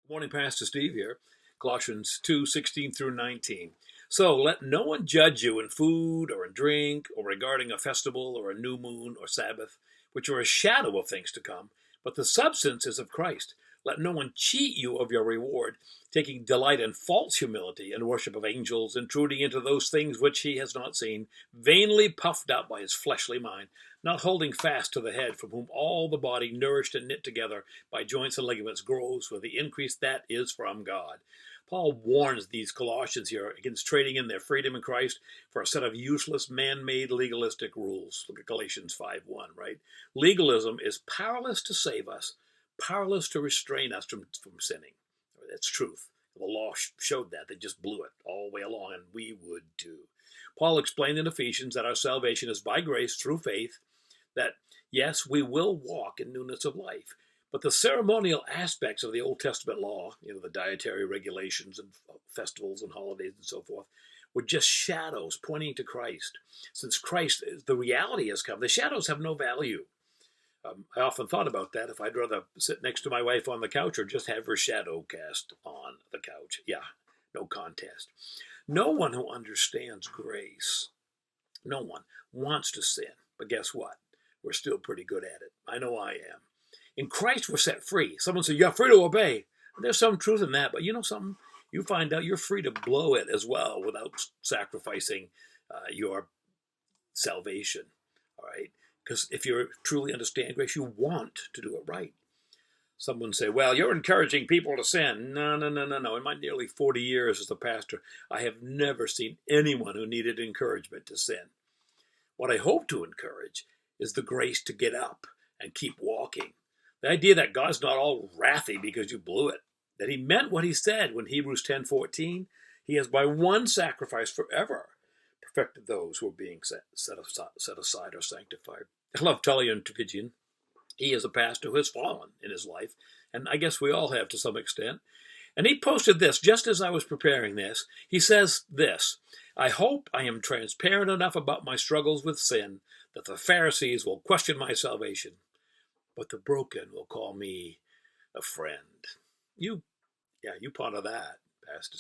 Morning, Pastor Steve here. Colossians 2:16 through 19. So let no one judge you in food or in drink or regarding a festival or a new moon or Sabbath, which are a shadow of things to come, but the substance is of Christ. Let no one cheat you of your reward, taking delight in false humility and worship of angels, intruding into those things which he has not seen, vainly puffed up by his fleshly mind, not holding fast to the head, from whom all the body, nourished and knit together by joints and ligaments, grows with the increase that is from God. Paul warns these Colossians here against trading in their freedom in Christ for a set of useless, man-made, legalistic rules. Look at Galatians 5:1, right? Legalism is powerless to save us, powerless to restrain us from sinning. That's truth. The law showed that. They just blew it all the way along, and we would too. Paul explained in Ephesians that our salvation is by grace through faith, that yes, we will walk in newness of life. But the ceremonial aspects of the Old Testament law, the dietary regulations and festivals and holidays and so forth, were just shadows pointing to Christ. Since Christ, the reality has come, the shadows have no value. I often thought about that, if I'd rather sit next to my wife on the couch or just have her shadow cast on the couch. Yeah, no contest. No one who understands grace, no one wants to sin. But guess what? We're still pretty good at it. I know I am. In Christ, we're set free. Someone said, you're free to obey. There's some truth in that, but you know something? You find out you're free to blow it as well without sacrificing your salvation, all right? Because if you truly understand grace, you want to do it right. Someone say, well, you're encouraging people to sin. No. In my nearly 40 years as a pastor, I have never seen anyone who needed encouragement to sin. What I hope to encourage is the grace to get up and keep walking. The idea that God's not all wrathy because you blew it, that he meant what he said when Hebrews 10:14, he has by one sacrifice forever perfected those who are being set aside or sanctified. I love Tully and Tugidjian. He is a pastor who has fallen in his life, and I guess we all have to some extent. And he posted this just as I was preparing this. He says this: I hope I am transparent enough about my struggles with sin that the Pharisees will question my salvation, but the broken will call me a friend. You ponder that, Pastor